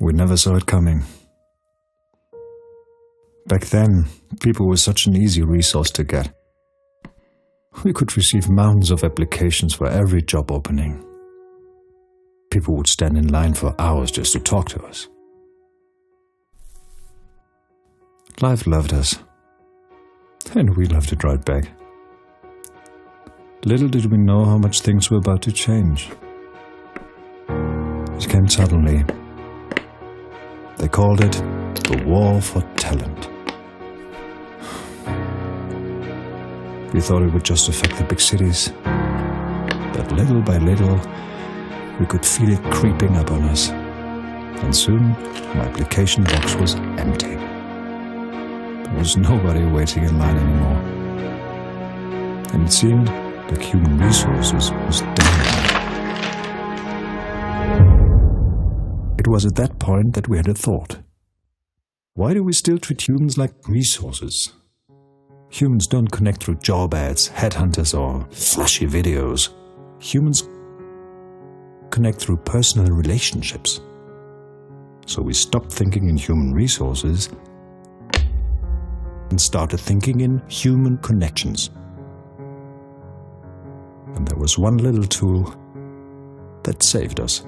We never saw it coming. Back then, people were such an easy resource to get. We could receive mountains of applications for every job opening. People would stand in line for hours just to talk to us. Life loved us, and we loved it right back. Little did we know how much things were about to change. It came suddenly. They called it the war for talent. We thought it would just affect the big cities, but little by little, we could feel it creeping up on us, and soon my application box was empty. There was nobody waiting in line anymore, and it seemed like human resources was dying. It was at that point that we had a thought. Why do we still treat humans like resources? Humans don't connect through job ads, headhunters, or flashy videos. Humans connect through personal relationships. So we stopped thinking in human resources and started thinking in human connections. And there was one little tool that saved us.